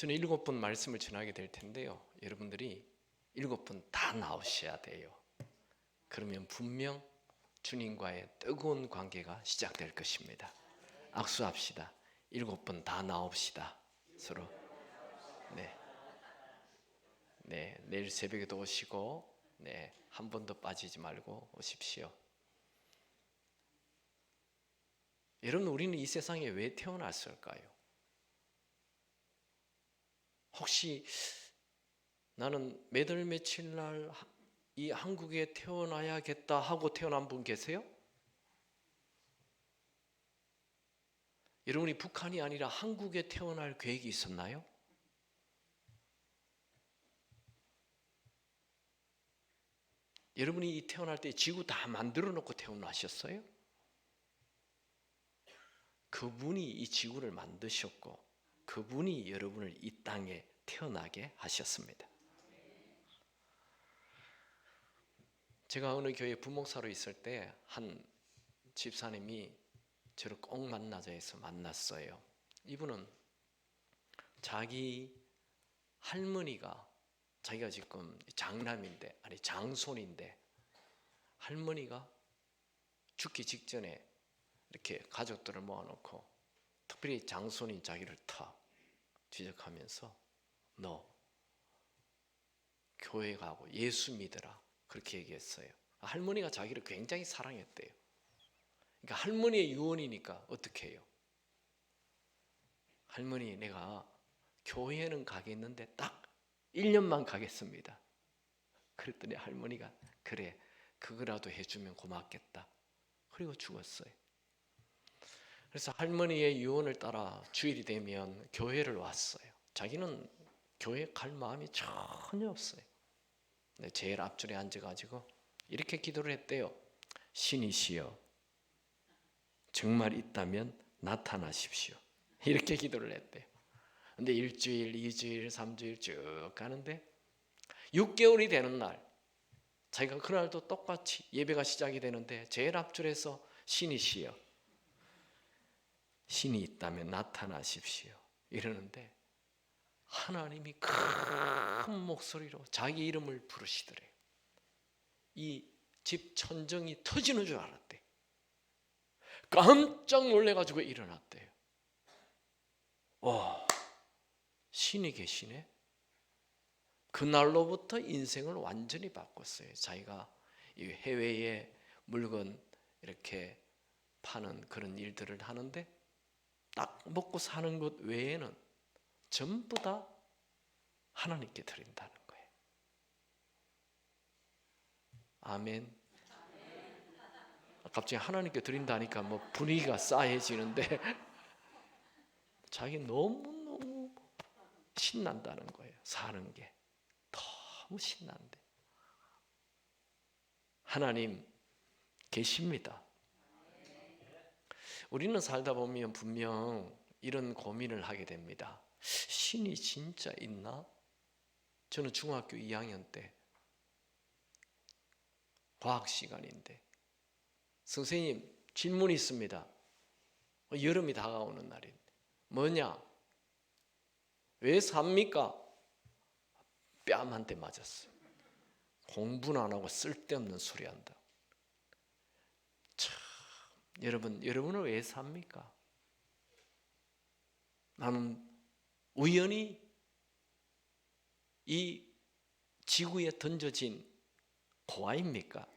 저는 7번 말씀을 전하게 될 텐데요, 여러분들이 7번 다 나오셔야 돼요. 그러면 분명 주님과의 뜨거운 관계가 시작될 것입니다. 악수합시다. 7번 다 나옵시다. 서로. 네, 내일 새벽에도 오시고, 한 번도 빠지지 말고 오십시오. 여러분, 우리는 이 세상에 왜 태어났을까요? 혹시 나는 몇 월 며칠 날 이 한국에 태어나야겠다 하고 태어난 분 계세요? 여러분이 북한이 아니라 한국에 태어날 계획이 있었나요? 여러분이 태어날 때 지구 다 만들어 놓고 태어나셨어요? 그분이 이 지구를 만드셨고 그분이 여러분을 이 땅에 태어나게 하셨습니다. 제가 어느 교회 부목사로 있을 때 한 집사님이 저를 꼭 만나자 해서 만났어요. 이분은 자기 할머니가, 자기가 지금 장남인데, 아니 장손인데, 할머니가 죽기 직전에 이렇게 가족들을 모아놓고 특별히 장손인 자기를 탁 지적하면서 너 교회 가고 예수 믿어라, 그렇게 얘기했어요. 할머니가 자기를 굉장히 사랑했대요. 그러니까 할머니의 유언이니까 어떻게 해요? 할머니, 내가 교회는 가겠는데 딱 1년만 가겠습니다. 그랬더니 할머니가 그래, 그거라도 해주면 고맙겠다. 그리고 죽었어요. 그래서 할머니의 유언을 따라 주일이 되면 교회를 왔어요. 자기는 교회 갈 마음이 전혀 없어요. 제일 앞줄에 앉아가지고 이렇게 기도를 했대요. 신이시여, 정말 있다면 나타나십시오. 이렇게 기도를 했대요. 근데 1주일, 2주일, 3주일 쭉 가는데 6개월이 되는 날, 자기가 그날도 똑같이 예배가 시작이 되는데 제일 앞줄에서 신이시여, 신이 있다면 나타나십시오 이러는데 하나님이 큰 목소리로 자기 이름을 부르시더래요. 이 집 천정이 터지는 줄 알았대. 깜짝 놀래가지고 일어났대요. 와, 신이 계시네. 그날로부터 인생을 완전히 바꿨어요. 자기가 이 해외에 물건 이렇게 파는 그런 일들을 하는데 딱 먹고 사는 것 외에는 전부 다 하나님께 드린다는 거예요. 아멘. 갑자기 하나님께 드린다니까 뭐 분위기가 싸해지는데 자기 너무너무 신난다는 거예요. 사는 게 너무 신난데 하나님 계십니다. 우리는 살다 보면 분명 이런 고민을 하게 됩니다. 신이 진짜 있나? 저는 중학교 2학년 때 과학 시간인데 선생님 질문이 있습니다. 여름이 다가오는 날인데 뭐냐? 왜 삽니까? 뺨 한 대 맞았어요. 공부는 안 하고 쓸데없는 소리 한다. 참, 여러분은 왜 삽니까? 나는 우연히 이 지구에 던져진 고아입니까?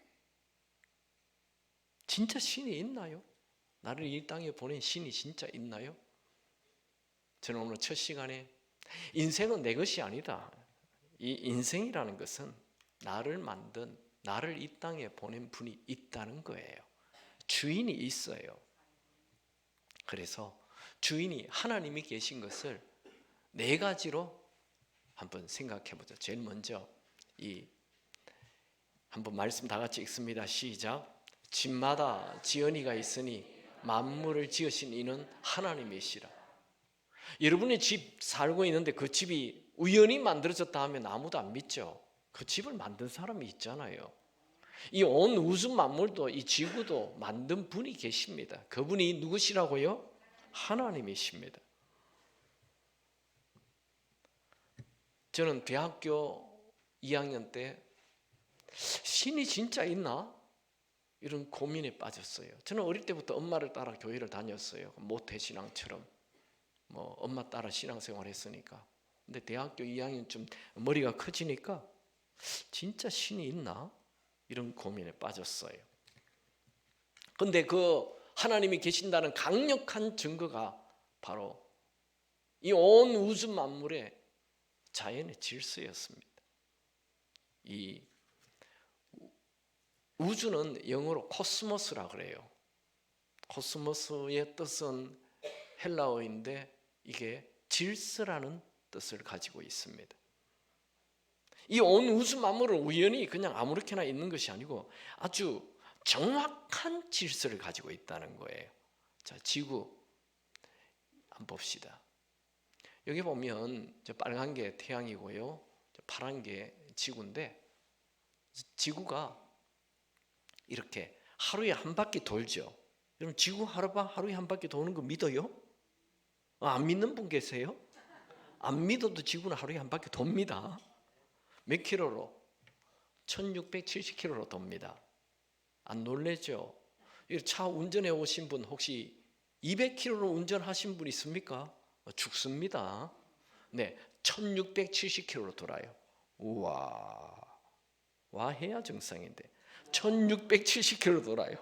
진짜 신이 있나요? 나를 이 땅에 보낸 신이 진짜 있나요? 저는 오늘 첫 시간에 인생은 내 것이 아니다. 이 인생이라는 것은 나를 만든, 나를 이 땅에 보낸 분이 있다는 거예요. 주인이 있어요. 그래서 주인이 하나님이 계신 것을 네 가지로 한번 생각해 보죠. 제일 먼저 한번 말씀 다 같이 읽습니다. 시작. 집마다 지연이가 있으니 만물을 지으신 이는 하나님이시라. 여러분이 집 살고 있는데 그 집이 우연히 만들어졌다 하면 아무도 안 믿죠. 그 집을 만든 사람이 있잖아요. 이 온 우주 만물도 이 지구도 만든 분이 계십니다. 그분이 누구시라고요? 하나님이십니다. 저는 대학교 2학년 때 신이 진짜 있나? 이런 고민에 빠졌어요. 저는 어릴 때부터 엄마를 따라 교회를 다녔어요. 모태신앙처럼 뭐 엄마 따라 신앙생활 했으니까. 근데 대학교 2학년쯤 머리가 커지니까 진짜 신이 있나? 이런 고민에 빠졌어요. 근데 그 하나님이 계신다는 강력한 증거가 바로 이 온 우주 만물의 자연의 질서였습니다. 이 우주는 영어로 코스모스라 그래요. 코스모스의 뜻은 헬라어인데 이게 질서라는 뜻을 가지고 있습니다. 이 온 우주 만물은 우연히 그냥 아무렇게나 있는 것이 아니고 아주 정확한 질서를 가지고 있다는 거예요. 자, 지구 한번 봅시다. 여기 보면 저 빨간 게 태양이고요, 저 파란 게 지구인데, 지구가 이렇게 하루에 한 바퀴 돌죠. 여러분 지구 하루에 한 바퀴 도는 거 믿어요? 안 믿는 분 계세요? 안 믿어도 지구는 하루에 한 바퀴 돕니다. 몇 킬로로? 1670킬로로 돕니다. 안 놀래죠? 차 운전해 오신 분 혹시 200킬로로 운전하신 분 있습니까? 죽습니다. 네, 1670킬로로 돌아요. 우와, 와 해야 정상인데 1670킬로 돌아요.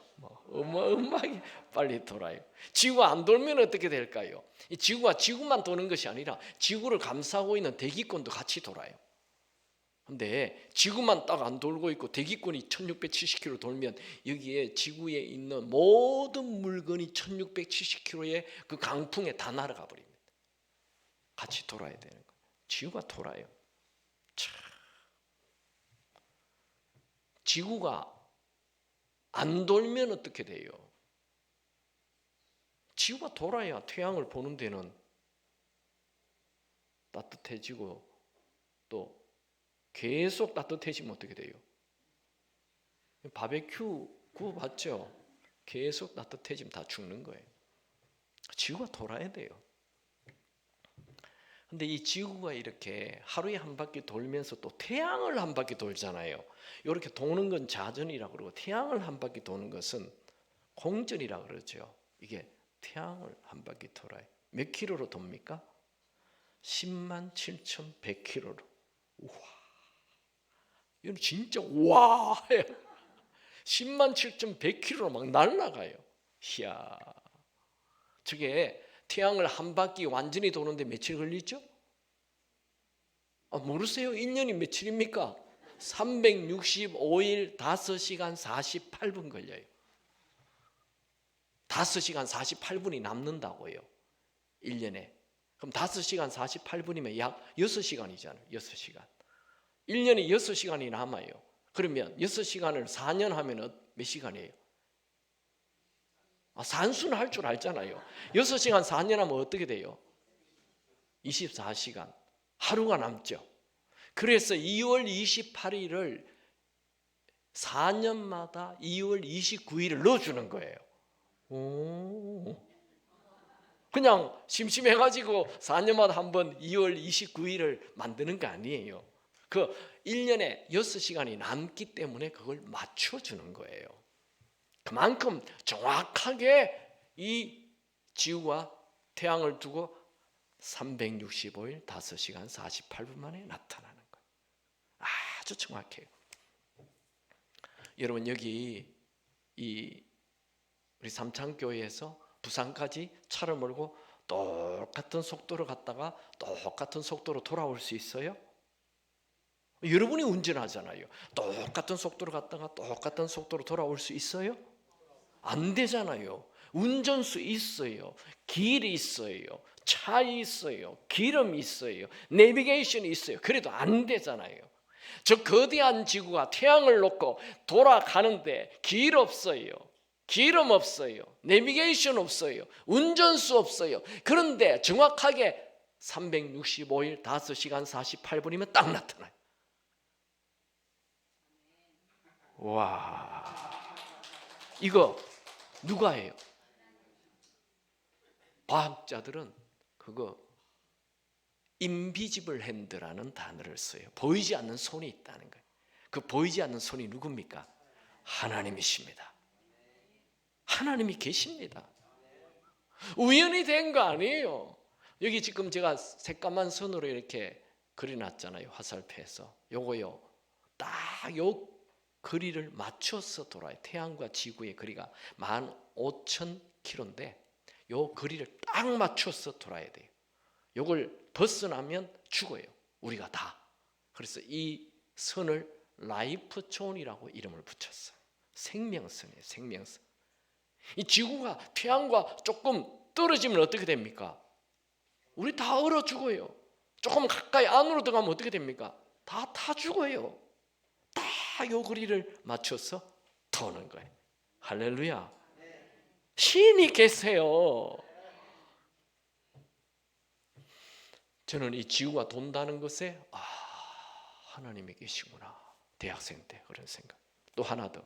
어마어마하게 빨리 돌아요. 지구가 안 돌면 어떻게 될까요? 이 지구가 지구만 도는 것이 아니라 지구를 감싸고 있는 대기권도 같이 돌아요. 근데 지구만 딱 안 돌고 있고 대기권이 1670km 돌면 여기에 지구에 있는 모든 물건이 1670km의 그 강풍에 다 날아가 버립니다. 같이 돌아야 되는 거예요. 지구가 돌아요. 참. 지구가 안 돌면 어떻게 돼요? 지구가 돌아야 태양을 보는 데는 따뜻해지고 또 계속 따뜻해지면 어떻게 돼요? 바베큐 구워봤죠? 계속 따뜻해지면 다 죽는 거예요. 지구가 돌아야 돼요. 근데 이 지구가 이렇게 하루에 한 바퀴 돌면서 또 태양을 한 바퀴 돌잖아요. 이렇게 도는 건 자전이라고 그러고 태양을 한 바퀴 도는 것은 공전이라고 그러죠. 이게 태양을 한 바퀴 돌아요. 몇 킬로로 돕니까? 107,100킬로로. 우와. 이건 진짜 와. 107,100킬로로 막 날아가요. 이야. 저게 태양을 한 바퀴 완전히 도는데 며칠 걸리죠? 모르세요? 1년이 며칠입니까? 365일 5시간 48분 걸려요. 5시간 48분이 남는다고요. 1년에. 그럼 5시간 48분이면 약 6시간이잖아요. 6시간. 1년에 6시간이 남아요. 그러면 6시간을 4년 하면 몇 시간이에요? 산수는 할 줄 알잖아요. 6시간 4년 하면 어떻게 돼요? 24시간. 하루가 남죠. 그래서 2월 28일을 4년마다 2월 29일을 넣어주는 거예요. 오. 그냥 심심해가지고 4년마다 한번 2월 29일을 만드는 거 아니에요. 그 1년에 6시간이 남기 때문에 그걸 맞춰주는 거예요. 그만큼 정확하게 이 지구와 태양을 두고 365일 5시간 48분 만에 나타나는 거예요. 아주 정확해요. 여러분 여기 우리 삼창교회에서 부산까지 차를 몰고 똑같은 속도로 갔다가 똑같은 속도로 돌아올 수 있어요? 여러분이 운전하잖아요. 똑같은 속도로 갔다가 똑같은 속도로 돌아올 수 있어요? 안 되잖아요. 운전수 있어요. 길이 있어요. 차 있어요. 기름 있어요. 내비게이션이 있어요. 그래도 안 되잖아요. 저 거대한 지구가 태양을 놓고 돌아가는데 길 없어요. 기름 없어요. 내비게이션 없어요. 운전수 없어요. 그런데 정확하게 365일 5시간 48분이면 딱 나타나요. 와, 이거 누가 해요? 과학자들은 그거 인비지블 핸드라는 단어를 써요. 보이지 않는 손이 있다는 거예요. 그 보이지 않는 손이 누굽니까? 하나님이십니다. 하나님이 계십니다. 우연히 된 거 아니에요. 여기 지금 제가 새까만 선으로 이렇게 그려놨잖아요. 화살표에서. 요거요. 딱 요 거리를 맞춰서 돌아요. 태양과 지구의 거리가 15,000km인데 요 거리를 딱 맞춰서 돌아야 돼요. 요걸 벗어나면 죽어요. 우리가 다. 그래서 이 선을 라이프 존이라고 이름을 붙였어요. 생명선이에요. 생명선. 이 지구가 태양과 조금 떨어지면 어떻게 됩니까? 우리 다 얼어 죽어요. 조금 가까이 안으로 들어가면 어떻게 됩니까? 다 타 죽어요. 다 요 거리를 맞춰서 도는 거예요. 할렐루야. 신이 계세요. 저는 이 지구가 돈다는 것에 하나님이 계시구나. 대학생 때 그런 생각. 또 하나 더.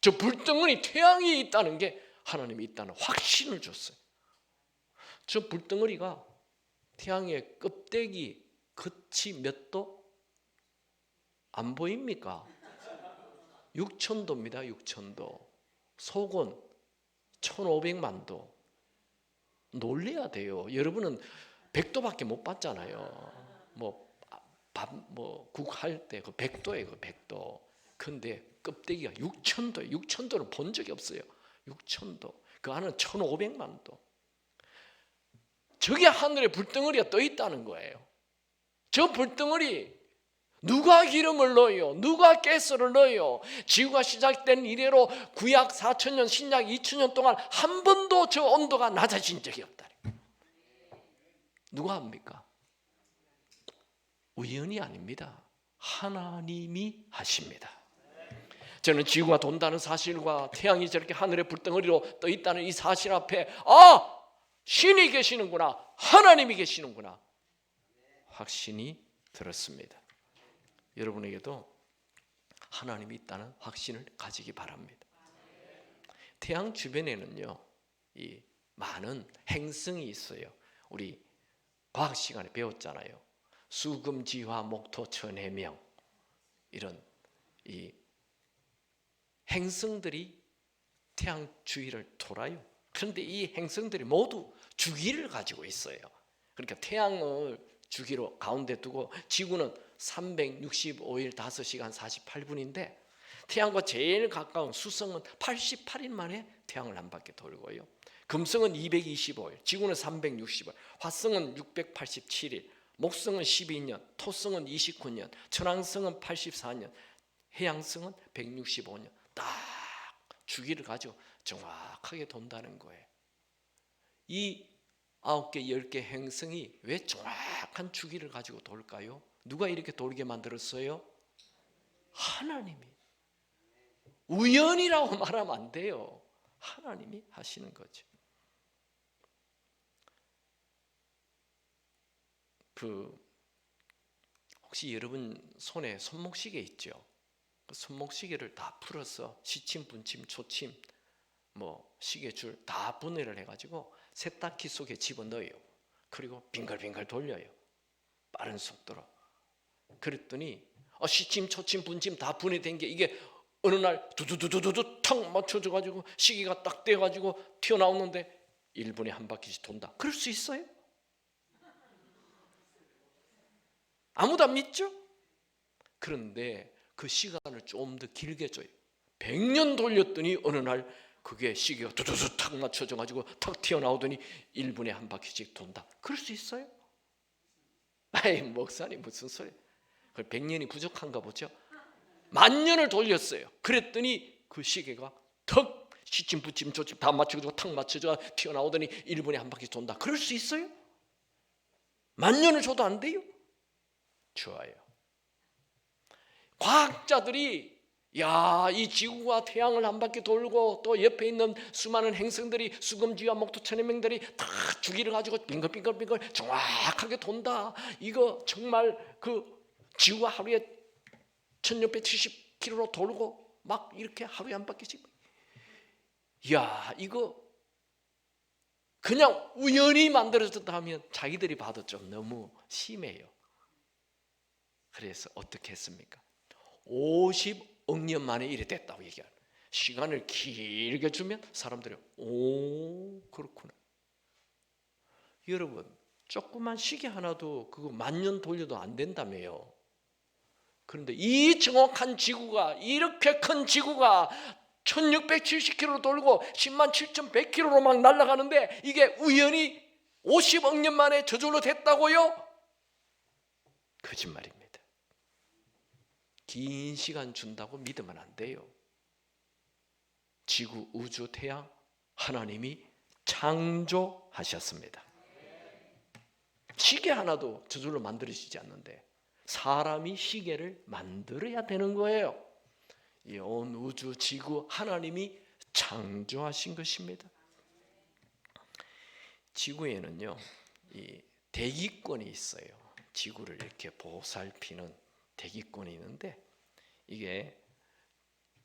저 불덩어리 태양이 있다는 게 하나님이 있다는 확신을 줬어요. 저 불덩어리가 태양의 껍데기 끝이 몇 도? 안 보입니까? 6,000도입니다. 6,000도. 속은 1,500만 도. 놀래야 돼요. 여러분은 100도밖에 못 봤잖아요. 국할 때 그 100도예요. 그 100도. 근데 껍데기가 6,000도예요. 6,000도는 본 적이 없어요. 6,000도. 그 안은 1,500만 도. 저게 하늘에 불덩어리가 떠 있다는 거예요. 저 불덩어리 누가 기름을 넣어요? 누가 가스를 넣어요? 지구가 시작된 이래로 구약 4,000년, 신약 2,000년 동안 한 번도 저 온도가 낮아진 적이 없다. 누가 합니까? 우연이 아닙니다. 하나님이 하십니다. 저는 지구가 돈다는 사실과 태양이 저렇게 하늘의 불덩어리로 떠 있다는 이 사실 앞에 신이 계시는구나, 하나님이 계시는구나 확신이 들었습니다. 여러분에게도 하나님이 있다는 확신을 가지기 바랍니다. 태양 주변에는요, 이 많은 행성이 있어요. 우리 과학 시간에 배웠잖아요. 수금, 지화, 목토, 천해명, 이런 이 행성들이 태양 주위를 돌아요. 그런데 이 행성들이 모두 주기를 가지고 있어요. 그러니까 태양을 주기로 가운데 두고 지구는 365일 5시간 48분인데 태양과 제일 가까운 수성은 88일 만에 태양을 한 바퀴 돌고요. 금성은 225일, 지구는 360일, 화성은 687일, 목성은 12년, 토성은 29년, 천왕성은 84년, 해양성은 165년. 딱 주기를 가지고 정확하게 돈다는 거예요. 이 9개, 10개 행성이 왜 정확한 주기를 가지고 돌까요? 누가 이렇게 돌게 만들었어요? 하나님이. 우연이라고 말하면 안 돼요. 하나님이 하시는 거죠. 혹시 여러분 손에 손목시계 있죠? 그 손목시계를 다 풀어서 시침, 분침, 초침, 시계줄 다 분해를 해가지고 세탁기 속에 집어넣어요. 그리고 빙글빙글 돌려요. 빠른 속도로. 그랬더니 시침, 초침, 분침 다 분해된 게 이게 어느 날 두두두두두 탁 맞춰져가지고 시계가 딱 떼가지고 튀어나오는데 1분에 한 바퀴씩 돈다. 그럴 수 있어요? 아무도 안 믿죠? 그런데 그 시간을 좀 더 길게 줘요. 100년 돌렸더니 어느 날 그게 시계가 두두두 탁 맞춰져가지고 탁 튀어나오더니 1분에 한 바퀴씩 돈다. 그럴 수 있어요? 아이, 목사님 무슨 소리? 100년이 부족한가 보죠? 10,000년을 돌렸어요. 그랬더니 그 시계가 턱 시침 붙임 조침 다 맞춰가지고 탁 맞춰져 튀어나오더니 1분에 한 바퀴 돈다. 그럴 수 있어요? 10,000년을 줘도 안 돼요? 좋아요. 과학자들이 이 지구와 태양을 한 바퀴 돌고 또 옆에 있는 수많은 행성들이 수금지와 목토 천해명들이 다 주기를 가지고 빙글빙글빙글 정확하게 돈다. 이거 정말 그 지구가 하루에 1670km로 돌고 막 이렇게 하루에 한 바퀴씩. 이거 그냥 우연히 만들어졌다 하면 자기들이 봐도 좀 너무 심해요. 그래서 어떻게 했습니까? 50억 년 만에 이래 됐다고 얘기하는. 시간을 길게 주면 사람들이 오 그렇구나. 여러분 조그만 시계 하나도 그거 10,000년 돌려도 안 된다며요. 그런데 이 정확한 지구가, 이렇게 큰 지구가 1670km 돌고 107,100km로 막 날아가는데 이게 우연히 50억 년 만에 저절로 됐다고요? 거짓말입니다. 긴 시간 준다고 믿으면 안 돼요. 지구, 우주, 태양 하나님이 창조하셨습니다. 시계 하나도 저절로 만들어지지 않는데 사람이 시계를 만들어야 되는 거예요. 이 온 우주, 지구 하나님이 창조하신 것입니다. 지구에는요, 이 대기권이 있어요. 지구를 이렇게 보살피는 대기권이 있는데 이게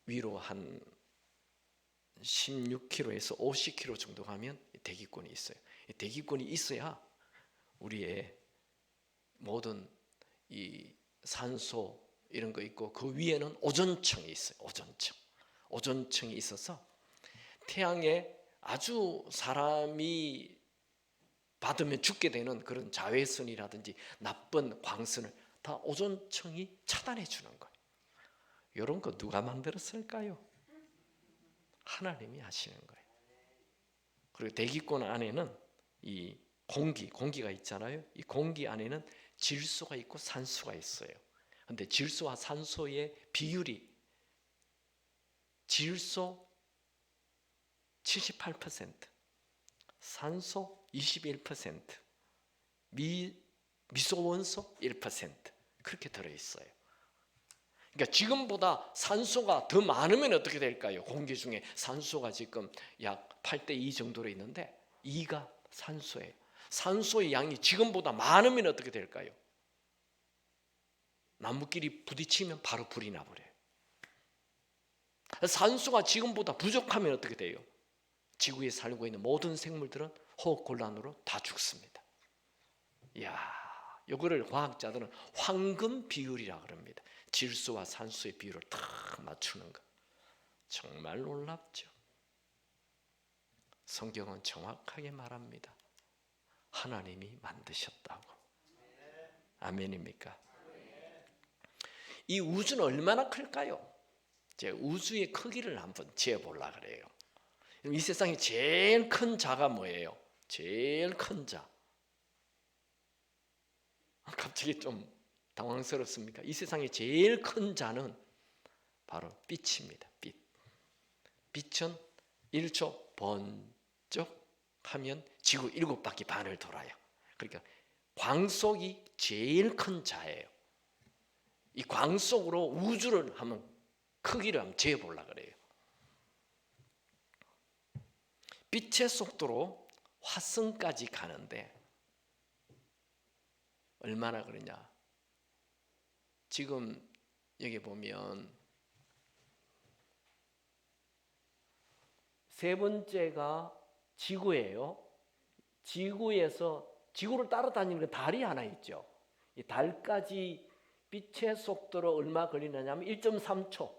위로 한 16km에서 50km 정도 가면 대기권이 있어요. 대기권이 있어야 우리의 모든 이 산소 이런 거 있고 그 위에는 오존층이 있어요. 오존층이 있어서 태양에 아주 사람이 받으면 죽게 되는 그런 자외선이라든지 나쁜 광선을 다 오존층이 차단해 주는 거예요. 이런 거 누가 만들었을까요? 하나님이 하시는 거예요. 그리고 대기권 안에는 이 공기가 있잖아요. 이 공기 안에는 질소가 있고 산소가 있어요. 근데 질소와 산소의 비율이 질소 78%, 산소 21%, 미소원소 1% 그렇게 들어있어요. 그러니까 지금보다 산소가 더 많으면 어떻게 될까요? 공기 중에 산소가 지금 약 8:2 정도로 있는데 2가 산소예요. 산소의 양이 지금보다 많으면 어떻게 될까요? 나무끼리 부딪히면 바로 불이 나버려요. 산소가 지금보다 부족하면 어떻게 돼요? 지구에 살고 있는 모든 생물들은 호흡곤란으로 다 죽습니다. 이야, 이거를 과학자들은 황금 비율이라 그럽니다. 질소와 산소의 비율을 딱 맞추는 것. 정말 놀랍죠. 성경은 정확하게 말합니다. 하나님이 만드셨다고. 아멘입니까? 이 우주는 얼마나 클까요? 제가 우주의 크기를 한번 재보려고 그래요. 이 세상에 제일 큰 자가 뭐예요? 제일 큰 자. 갑자기 좀 당황스럽습니까? 이 세상에 제일 큰 자는 바로 빛입니다. 빛. 빛은 1초 번쩍 하면 지구 7바퀴 반을 돌아요. 그러니까 광속이 제일 큰 자예요. 이 광속으로 우주를 한번 크기를 한번 재보려고 그래요. 빛의 속도로 화성까지 가는데 얼마나 그러냐? 지금 여기 보면 세 번째가 지구예요. 지구에서 지구를 따라다니는 달이 하나 있죠. 이 달까지 빛의 속도로 얼마 걸리느냐면 1.3초.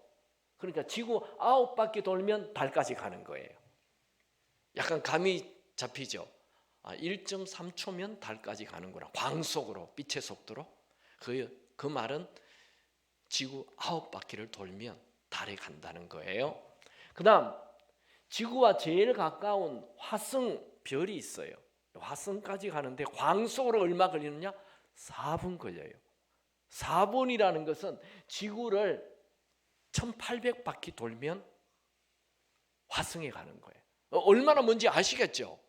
그러니까 지구 9바퀴 돌면 달까지 가는 거예요. 약간 감이 잡히죠. 1.3초면 달까지 가는구나. 광속으로, 빛의 속도로. 그 말은 지구 9바퀴를 돌면 달에 간다는 거예요. 그 다음 지구와 제일 가까운 화성 별이 있어요. 화성까지 가는데 광속으로 얼마 걸리느냐? 4분 걸려요. 4분이라는 것은 지구를 1800바퀴 돌면 화성에 가는 거예요. 얼마나 먼지 아시겠죠?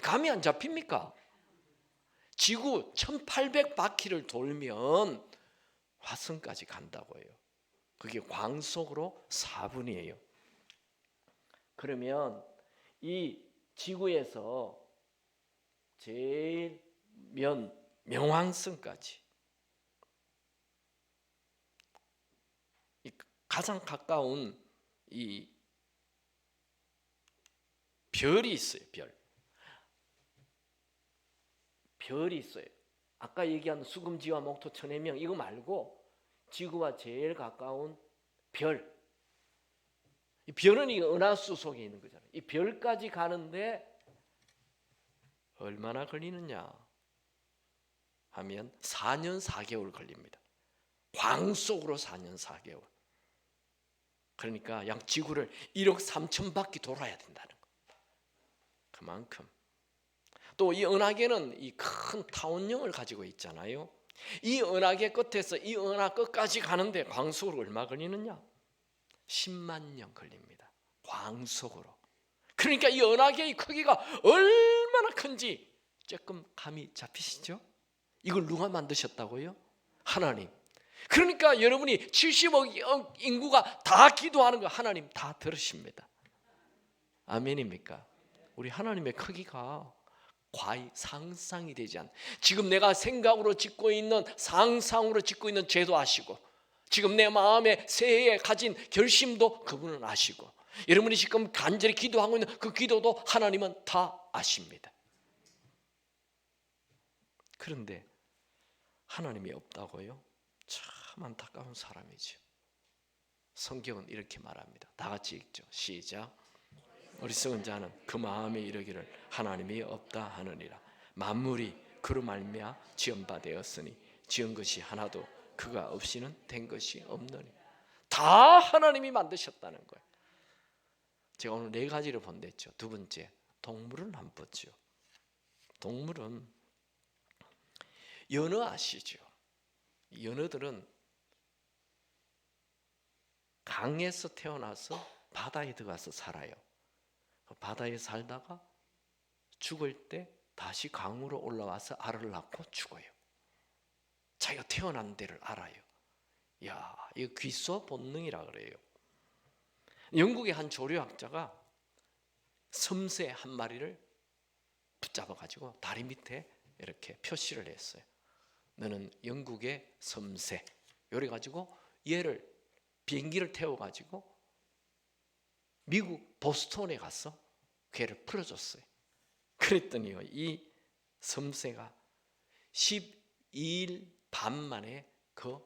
감이 안 잡힙니까? 지구 1800바퀴를 돌면 화성까지 간다고 해요. 그게 광속으로 4분이에요. 그러면 이 지구에서 제일 명왕성까지 가장 가까운 이 별이 있어요. 별이 있어요. 아까 얘기한 수금지와 목토 천해명 이거 말고 지구와 제일 가까운 별. 이 별은 이 은하수 속에 있는 거잖아요. 이 별까지 가는데 얼마나 걸리느냐 하면 4년 4개월 걸립니다. 광 속으로 4년 4개월. 그러니까 약 지구를 1억 3천 바퀴 돌아야 된다는 거예요. 그만큼. 또 이 은하계는 이 큰 타원형을 가지고 있잖아요. 이 은하계 끝에서 이 은하 끝까지 가는데 광속으로 얼마 걸리느냐? 10만 년 걸립니다. 광속으로. 그러니까 이 은하계의 크기가 얼마나 큰지 조금 감이 잡히시죠? 이걸 누가 만드셨다고요? 하나님. 그러니까 여러분이 70억 인구가 다 기도하는 거 하나님 다 들으십니다. 아멘입니까? 우리 하나님의 크기가 과히 상상이 되지 않는, 지금 내가 생각으로 짓고 있는 상상으로 짓고 있는 죄도 아시고, 지금 내 마음에 새해에 가진 결심도 그분은 아시고, 여러분이 지금 간절히 기도하고 있는 그 기도도 하나님은 다 아십니다. 그런데 하나님이 없다고요? 참 안타까운 사람이죠. 성경은 이렇게 말합니다. 다 같이 읽죠. 시작. 어리석은 자는 그 마음에 이르기를 하나님이 없다 하느니라. 만물이 그로 말미암아 지은 바 되었으니 지은 것이 하나도 그가 없이는 된 것이 없느니. 다 하나님이 만드셨다는 거예요. 제가 오늘 4가지를 본댔죠. 두 번째, 동물은 안 봤죠. 동물은 연어 아시죠? 연어들은 강에서 태어나서 바다에 들어가서 살아요. 바다에 살다가 죽을 때 다시 강으로 올라와서 알을 낳고 죽어요. 자기가 태어난 데를 알아요. 야, 이거 귀소 본능이라 그래요. 영국의 한 조류학자가 섬새 한 마리를 붙잡아 가지고 다리 밑에 이렇게 표시를 했어요. 너는 영국의 섬새. 요래 가지고 얘를 비행기를 태워 가지고 미국 보스턴에 가서 걔를 풀어줬어요. 그랬더니요, 이 섬새가 12일 반 만에 그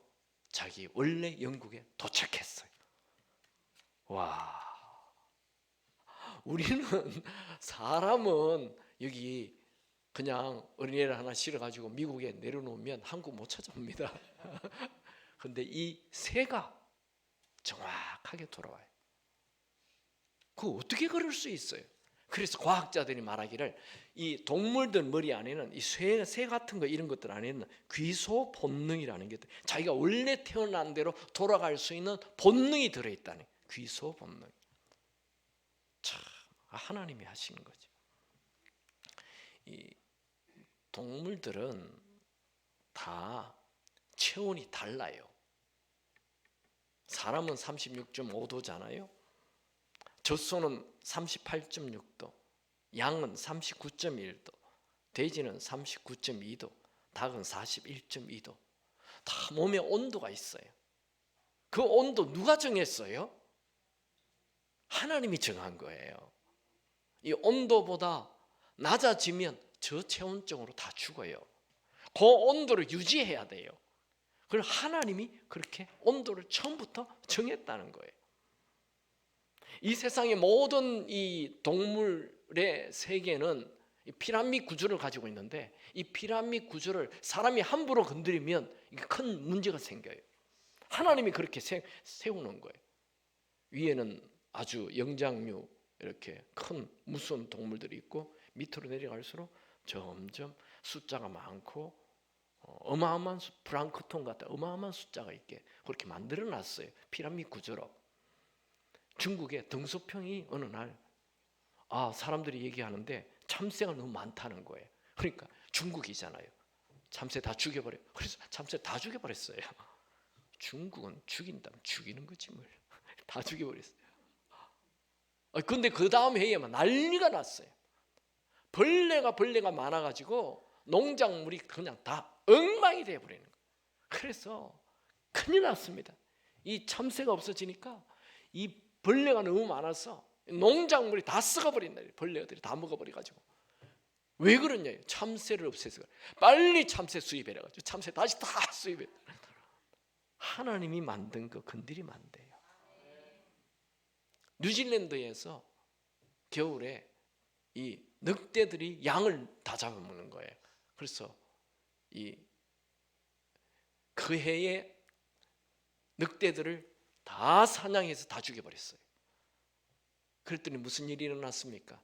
자기 원래 영국에 도착했어요. 와, 우리는 사람은 여기 그냥 어린애를 하나 실어가지고 미국에 내려놓으면 한국 못 찾아옵니다. 그런데 이 새가 정확하게 돌아와요. 그거 어떻게 그럴 수 있어요? 그래서 과학자들이 말하기를 이 동물들 머리 안에는 이 새 같은 거 이런 것들 안에는 귀소 본능이라는 게 자기가 원래 태어난 대로 돌아갈 수 있는 본능이 들어있다는, 귀소 본능. 참 하나님이 하시는 거죠. 이 동물들은 다 체온이 달라요. 사람은 36.5도잖아요. 젖소는 38.6도, 양은 39.1도, 돼지는 39.2도, 닭은 41.2도. 다 몸에 온도가 있어요. 그 온도 누가 정했어요? 하나님이 정한 거예요. 이 온도보다 낮아지면 저체온증으로 다 죽어요. 그 온도를 유지해야 돼요. 그걸 하나님이 그렇게 온도를 처음부터 정했다는 거예요. 이 세상의 모든 이 동물의 세계는 이 피라미드 구조를 가지고 있는데, 이 피라미드 구조를 사람이 함부로 건드리면 이게 큰 문제가 생겨요. 하나님이 그렇게 세우는 거예요. 위에는 아주 영장류 이렇게 큰 무서운 동물들이 있고, 밑으로 내려갈수록 점점 숫자가 많고 어마어마한 플랑크톤 같은 어마어마한 숫자가 있게 그렇게 만들어 놨어요. 피라미드 구조로. 중국의 덩소평이 어느 날 사람들이 얘기하는데 참새가 너무 많다는 거예요. 그러니까 중국이잖아요. 참새 다 죽여버려. 그래서 참새 다 죽여버렸어요. 중국은 죽인다면 죽이는 거지 뭘. 다 죽여버렸어요. 근데 그 다음 해에만 난리가 났어요. 벌레가 많아가지고 농작물이 그냥 다 엉망이 돼버리는 거예요. 그래서 큰일 났습니다. 이 참새가 없어지니까 이 벌레가 너무 많아서 농작물이 다 썩어버린다. 벌레들이 다 먹어버려가지고. 왜 그러냐? 참새를 없애서 빨리 참새 수입해라가지고 참새 다시 다 수입해. 하나님이 만든 거 건드리면 안 돼요. 뉴질랜드에서 겨울에 이 늑대들이 양을 다 잡아먹는 거예요. 그래서 그 해에 늑대들을 다 사냥해서 다 죽여버렸어요. 그랬더니 무슨 일이 일어났습니까?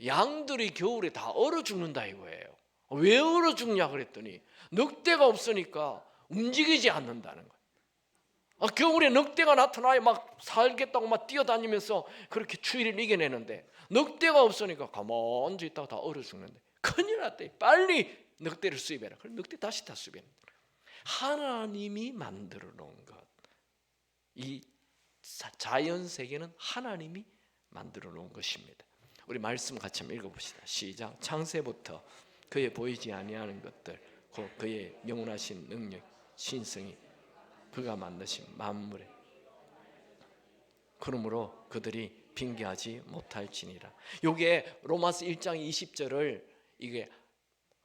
양들이 겨울에 다 얼어 죽는다 이거예요. 왜 얼어 죽냐 그랬더니 늑대가 없으니까 움직이지 않는다는 거예요. 겨울에 늑대가 나타나야 막 살겠다고 막 뛰어다니면서 그렇게 추위를 이겨내는데 놓대가 없으니까 가만히 있다가 다 얼어 죽는데 큰일 났대. 빨리 늑대를 수입해라. 그럼 늑대 다시 다 수입해. 하나님이 만들어 놓은 것, 이 자연 세계는 하나님이 만들어 놓은 것입니다. 우리 말씀 같이 한번 읽어봅시다. 시작. 창세부터 그의 보이지 아니하는 것들, 곧 그의 영원하신 능력, 신성이 그가 만드신 만물에 그러므로 그들이 빙계하지 못할지니라. 요게 로마서 1장 20절을 이게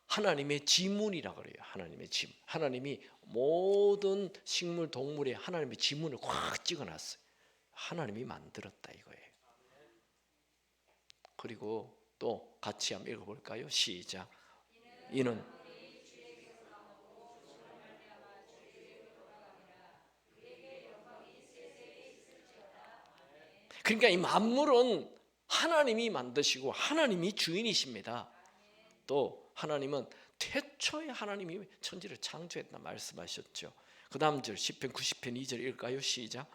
하나님의 지문이라고 그래요. 하나님의 지문. 하나님이 모든 식물 동물에 하나님의 지문을 확 찍어놨어요. 하나님이 만들었다 이거예요. 그리고 또 같이 한번 읽어볼까요? 시작. 이는 그러니까 이 만물은 하나님이 만드시고 하나님이 주인이십니다. 또 하나님은 태초에 하나님이 천지를 창조했다 말씀하셨죠. 그 다음 절 시편 90편 2절 읽을까요? 시작.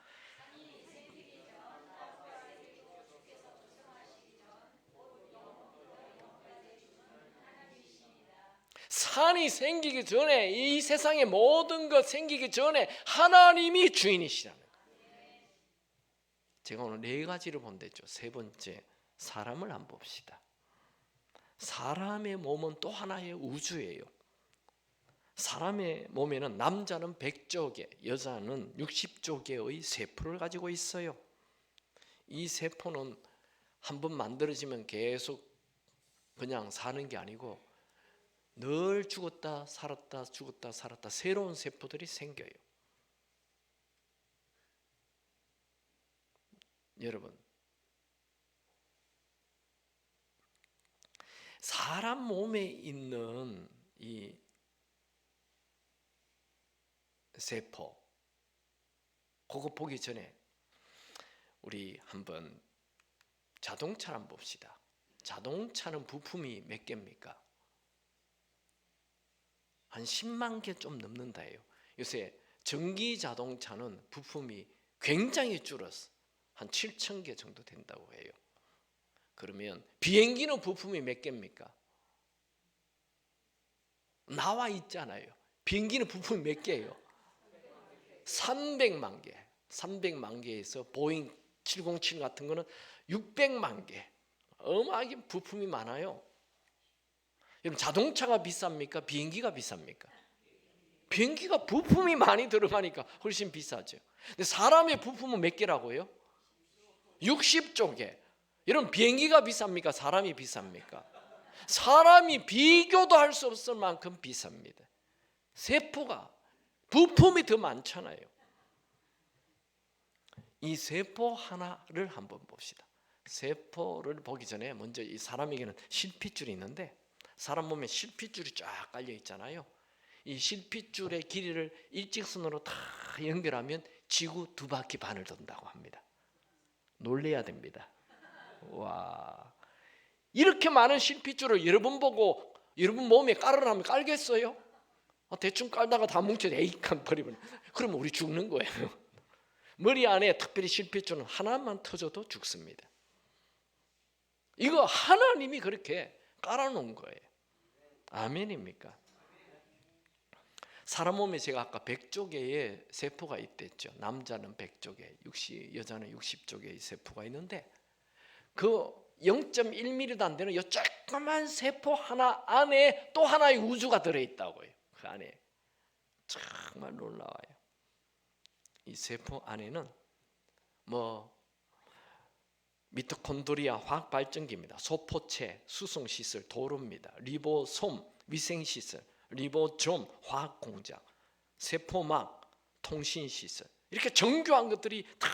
산이 생기기 전에, 이 세상의 모든 것 생기기 전에 하나님이 주인이시라는 거예요. 제가 오늘 네 가지를 본댔죠. 세 번째, 사람을 한번 봅시다. 사람의 몸은 또 하나의 우주예요. 사람의 몸에는 남자는 100조 개, 여자는 60조 개의 세포를 가지고 있어요. 이 세포는 한번 만들어지면 계속 그냥 사는 게 아니고 늘 죽었다 살았다 죽었다 살았다 새로운 세포들이 생겨요. 여러분, 사람 몸에 있는 이 세포, 그거 보기 전에 우리 한번 자동차를 한번 봅시다. 자동차는 부품이 몇 개입니까? 한 10만 개 좀 넘는다예요. 요새 전기 자동차는 부품이 굉장히 줄었어. 한 7천 개 정도 된다고 해요. 그러면 비행기는 부품이 몇 개입니까? 나와 있잖아요. 비행기는 부품이 몇 개예요? 300만 개. 300만 개에서 보잉 707 같은 거는 600만 개. 어마하게 부품이 많아요. 여러분, 자동차가 비쌉니까? 비행기가 비쌉니까? 비행기가 부품이 많이 들어가니까 훨씬 비싸죠. 근데 사람의 부품은 몇 개라고요? 60조 개. 여러분, 비행기가 비쌉니까? 사람이 비쌉니까? 사람이 비교도 할 수 없을 만큼 비쌉니다. 세포가 부품이 더 많잖아요. 이 세포 하나를 한번 봅시다. 세포를 보기 전에 먼저 이 사람에게는 실핏줄이 있는데 사람 몸에 실핏줄이 쫙 깔려 있잖아요. 이 실핏줄의 길이를 일직선으로 다 연결하면 지구 2바퀴 반을 돈다고 합니다. 놀래야 됩니다. 와, 이렇게 많은 실핏줄을 여러분 보고 여러분 몸에 깔으라면 깔겠어요? 대충 깔다가 다 뭉쳐서 에이칸 버리면 그러면 우리 죽는 거예요. 머리 안에 특별히 실핏줄은 하나만 터져도 죽습니다. 이거 하나님이 그렇게 깔아놓은 거예요. 아멘입니까? 사람 몸에 제가 아까 100조 개의 세포가 있댔죠. 남자는 100조 개, 여자는 60조 개의 세포가 있는데 그 0.1mm도 안 되는 이 조그만 세포 하나 안에 또 하나의 우주가 들어있다고요. 그 안에 정말 놀라워요. 이 세포 안에는 뭐 미토콘드리아 화학 발전기입니다. 소포체 수송 시설 도로입니다. 리보솜 위생 시설, 리보좀 화학 공장, 세포막 통신 시설. 이렇게 정교한 것들이 다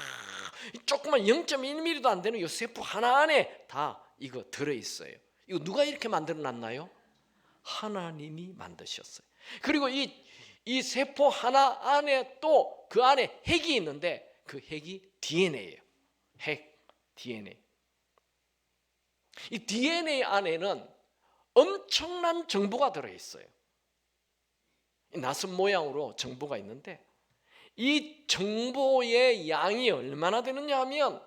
조그만 0.1mm도 안 되는 이 세포 하나 안에 다 이거 들어 있어요. 이거 누가 이렇게 만들어 놨나요? 하나님이 만드셨어요. 그리고 이 세포 하나 안에 또 그 안에 핵이 있는데 그 핵이 DNA예요. 핵 DNA. 이 DNA 안에는 엄청난 정보가 들어 있어요. 나선 모양으로 정보가 있는데 이 정보의 양이 얼마나 되느냐 하면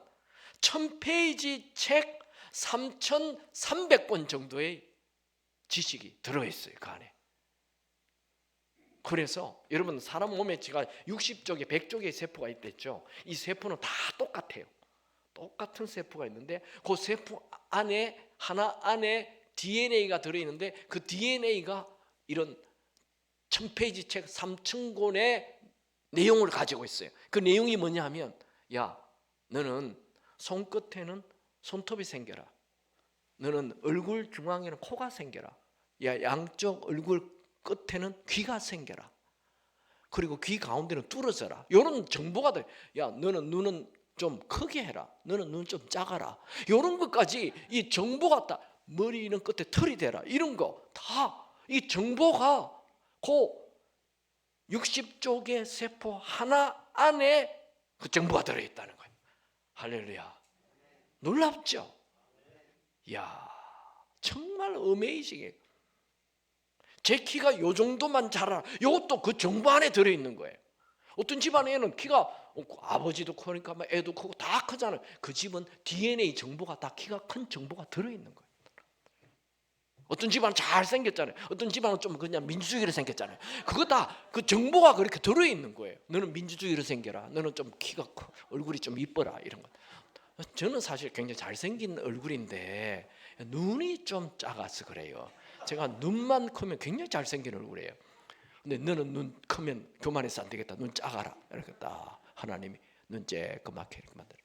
1000페이지 책 3300권 정도의 지식이 들어있어요. 그 안에. 그래서 여러분 사람 몸에 제가 60쪽에 100쪽의 세포가 있댔죠. 이 세포는 다 똑같아요. 똑같은 세포가 있는데 그 세포 안에 하나 안에 DNA가 들어있는데 그 DNA가 이런 1000페이지 책 3000권의 내용을 가지고 있어요. 그 내용이 뭐냐 하면 야 너는 손끝에는 손톱이 생겨라. 너는 얼굴 중앙에는 코가 생겨라. 야 양쪽 얼굴 끝에는 귀가 생겨라. 그리고 귀 가운데는 뚫어져라. 이런 정보가 돼. 야 너는 눈은 좀 크게 해라. 너는 눈 좀 작아라. 이런 것까지 이 정보가 다 머리는 끝에 털이 되라. 이런 거 다 이 정보가 그 60쪽의 세포 하나 안에 그 정보가 들어있다는 거예요. 할렐루야. 놀랍죠? 이야 정말 어메이징해요. 제 키가 요 정도만 자라. 이것도 그 정보 안에 들어있는 거예요. 어떤 집안에는 키가 아버지도 크니까 애도 크고 다 크잖아요. 그 집은 DNA 정보가 다 키가 큰 정보가 들어있는 거예요. 어떤 집안은 잘생겼잖아요. 어떤 집안은 좀 그냥 민주주의로 생겼잖아요. 그거 다 그 정보가 그렇게 들어있는 거예요. 너는 민주주의로 생겨라. 너는 좀 키가 커. 얼굴이 좀 이뻐라. 이런 거. 저는 사실 굉장히 잘생긴 얼굴인데 눈이 좀 작아서 그래요. 제가 눈만 크면 굉장히 잘생긴 얼굴이에요. 근데 너는 눈 크면 교만해서 안 되겠다. 눈 작아라. 이렇게 딱 하나님이 눈 쬐끄맣게 이렇게 만들어.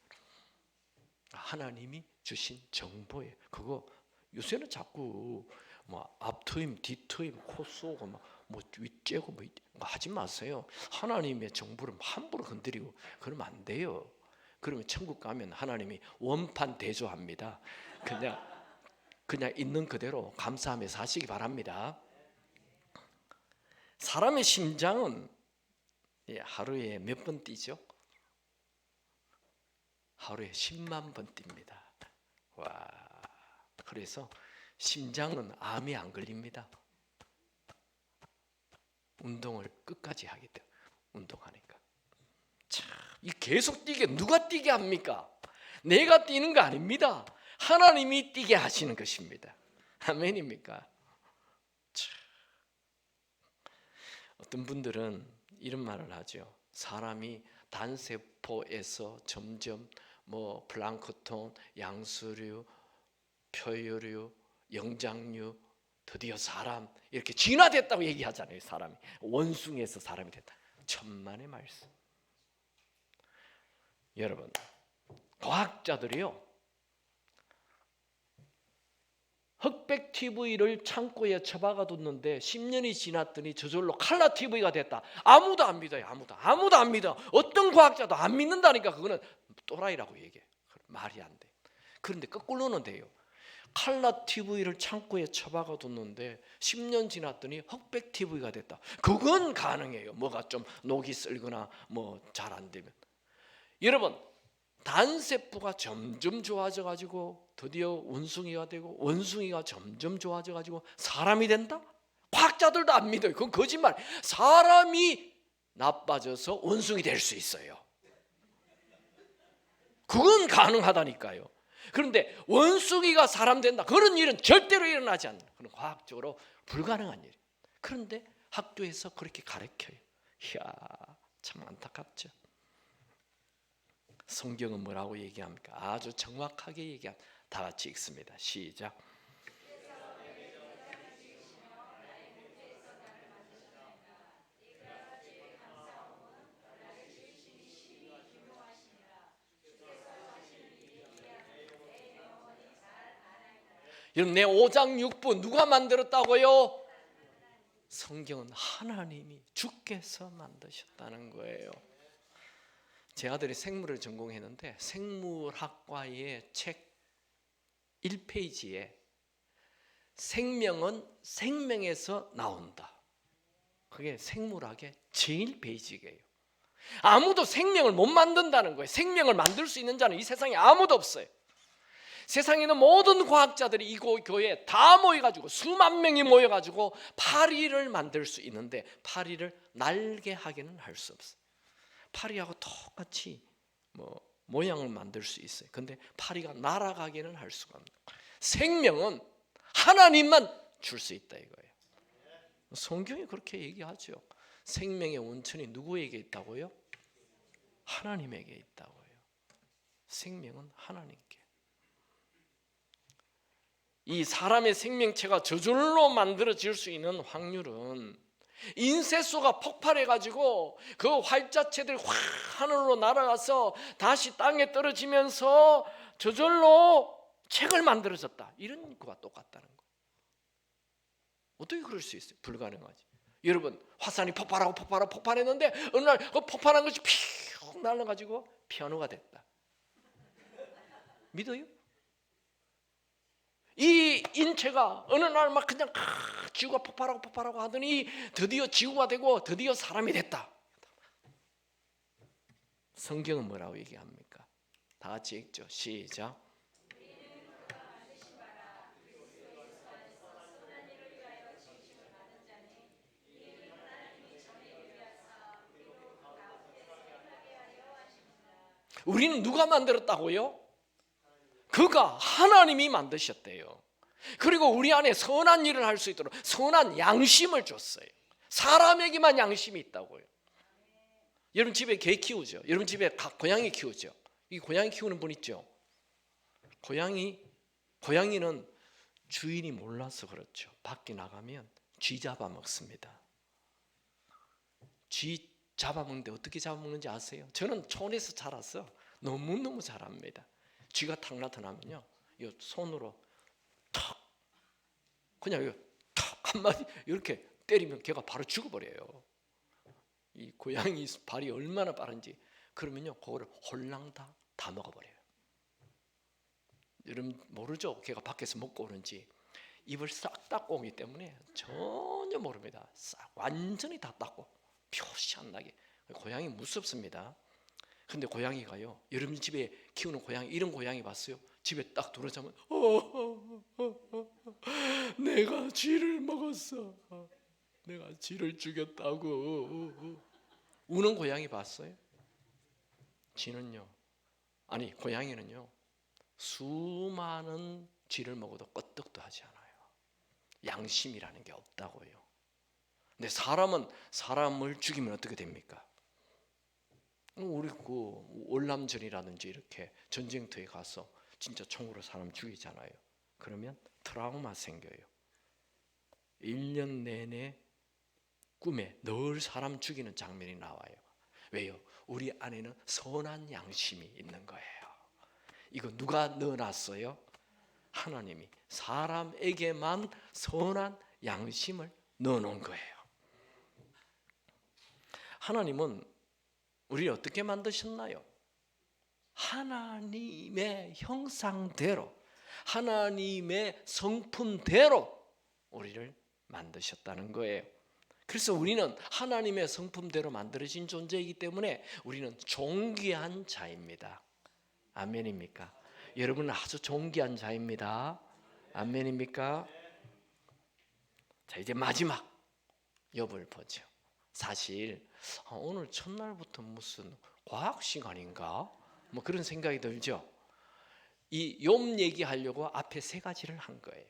하나님이 주신 정보예요. 그거 요새는 자꾸 뭐 앞트임, 뒤트임, 코 쏘고 뭐 윗째고 뭐 하지 마세요. 하나님의 정보를 함부로 건드리고 그러면 안 돼요. 그러면 천국 가면 하나님이 원판 대조합니다. 그냥 있는 그대로 감사하며 사시기 바랍니다. 사람의 심장은 하루에 몇 번 뛰죠? 하루에 10만 번 뜁니다. 와, 그래서 심장은 암이 안 걸립니다. 운동을 끝까지 하기 때문에 운동하니까. 참, 이 계속 뛰게 누가 뛰게 합니까? 내가 뛰는 거 아닙니다. 하나님이 뛰게 하시는 것입니다. 아멘입니까? 참. 어떤 분들은 이런 말을 하죠. 사람이 단세포에서 점점 뭐 플랑크톤, 양수류, 표유류, 영장류, 드디어 사람 이렇게 진화됐다고 얘기하잖아요. 사람이 원숭이에서 사람이 됐다. 천만의 말씀. 여러분, 과학자들이요 흑백 TV를 창고에 처박아 뒀는데 10년이 지났더니 저절로 칼라 TV가 됐다. 아무도 안 믿어요. 아무도 안 믿어. 어떤 과학자도 안 믿는다니까. 그거는 또라이라고 얘기해. 말이 안 돼. 그런데 거꾸로는 돼요. 칼라 TV를 창고에 처박아 뒀는데 10년 지났더니 흑백 TV가 됐다. 그건 가능해요. 뭐가 좀 녹이 슬거나 뭐 잘 안 되면. 여러분, 단세포가 점점 좋아져 가지고 드디어 원숭이가 되고 원숭이가 점점 좋아져 가지고 사람이 된다? 과학자들도 안 믿어요. 그건 거짓말. 사람이 나빠져서 원숭이 될 수 있어요. 그건 가능하다니까요. 그런데 원숭이가 사람 된다. 그런 일은 절대로 일어나지 않는. 그건 과학적으로 불가능한 일이에요. 그런데 학교에서 그렇게 가르쳐요. 이야, 참 안타깝죠. 성경은 뭐라고 얘기합니까? 아주 정확하게 얘기합니다. 다 같이 읽습니다. 시작. 여러분, 내 5장 6부 누가 만들었다고요? 성경은 하나님이 주께서 만드셨다는 거예요. 제 아들이 생물을 전공했는데 생물학과의 책 1페이지에 생명은 생명에서 나온다. 그게 생물학의 제일 베이직이에요. 아무도 생명을 못 만든다는 거예요. 생명을 만들 수 있는 자는 이 세상에 아무도 없어요. 세상에 있는 모든 과학자들이 이 교회에 다 모여가지고 수만 명이 모여가지고 파리를 만들 수 있는데 파리를 날게 하기는 할 수 없어요. 파리하고 똑같이 모양을 만들 수 있어요. 근데 파리가 날아가기는 할 수가 없는 거예요. 생명은 하나님만 줄 수 있다 이거예요. 성경이 그렇게 얘기하죠. 생명의 원천이 누구에게 있다고요? 하나님에게 있다고요. 생명은 하나님께. 이 사람의 생명체가 저절로 만들어질 수 있는 확률은 인쇄소가 폭발해가지고 그 활자체들이 확 하늘로 날아가서 다시 땅에 떨어지면서 저절로 책을 만들어졌다, 이런 거와 똑같다는 거. 어떻게 그럴 수 있어요? 불가능하지. 여러분, 화산이 폭발했는데 어느 날 그 폭발한 것이 픽 날아가지고 피아노가 됐다. 믿어요? 이 인체가 어느 날 막 그냥 지구가 폭발하고 하더니 드디어 지구가 되고 드디어 사람이 됐다. 성경은 뭐라고 얘기합니까? 다 같이 읽죠. 시작. 우리는 누가 만들었다고요? 그가 하나님이 만드셨대요. 그리고 우리 안에 선한 일을 할 수 있도록 선한 양심을 줬어요. 사람에게만 양심이 있다고요. 여러분 집에 개 키우죠? 여러분 집에 고양이 키우죠? 이 고양이 키우는 분 있죠? 고양이는 주인이 몰라서 그렇죠. 밖에 나가면 쥐 잡아먹습니다. 쥐 잡아먹는데 어떻게 잡아먹는지 아세요? 저는 촌에서 자라서 너무너무 잘 압니다. 쥐가 탁 나타나면요, 이 손으로 탁, 그냥 탁 한마디 이렇게 때리면 걔가 바로 죽어버려요. 이 고양이 발이 얼마나 빠른지. 그러면요, 그거를 홀랑 다 먹어버려요. 여러분 모르죠? 걔가 밖에서 먹고 오는지. 입을 싹 닦고 오기 때문에 전혀 모릅니다. 싹 완전히 다 닦고 표시 안 나게. 고양이 무섭습니다. 근데 고양이가요, 여러분 집에 키우는 고양이, 이런 고양이 봤어요? 집에 딱 들어오자면 내가 쥐를 먹었어, 내가 쥐를 죽였다고 우는 고양이 봤어요? 고양이는요 수많은 쥐를 먹어도 끄떡도 하지 않아요. 양심이라는 게 없다고요. 근데 사람은 사람을 죽이면 어떻게 됩니까? 우리 월남전이라든지 이렇게 전쟁터에 가서 진짜 총으로 사람 죽이잖아요. 그러면 트라우마 생겨요. 1년 내내 꿈에 늘 사람 죽이는 장면이 나와요. 왜요? 우리 안에는 선한 양심이 있는 거예요. 이거 누가 넣어놨어요? 하나님이 사람에게만 선한 양심을 넣어놓은 거예요. 하나님은 우리를 어떻게 만드셨나요? 하나님의 형상대로, 하나님의 성품대로 우리를 만드셨다는 거예요. 그래서 우리는 하나님의 성품대로 만들어진 존재이기 때문에 우리는 존귀한 자입니다. 아멘입니까? 여러분은 아주 존귀한 자입니다. 아멘입니까? 자, 이제 마지막 욥을 보죠. 사실 오늘 첫날부터 무슨 과학 시간인가? 뭐 그런 생각이 들죠. 이 욥 얘기하려고 앞에 3가지를 한 거예요.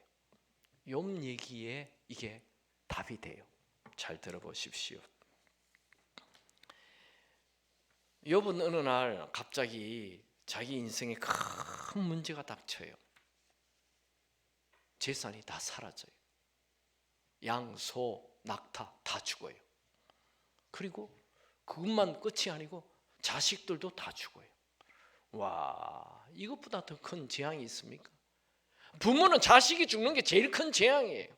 욥 얘기에 이게 답이 돼요. 잘 들어보십시오. 욥은 어느 날 갑자기 자기 인생에 큰 문제가 닥쳐요. 재산이 다 사라져요. 양, 소, 낙타 다 죽어요. 그리고 그것만 끝이 아니고 자식들도 다 죽어요. 와, 이것보다 더 큰 재앙이 있습니까? 부모는 자식이 죽는 게 제일 큰 재앙이에요.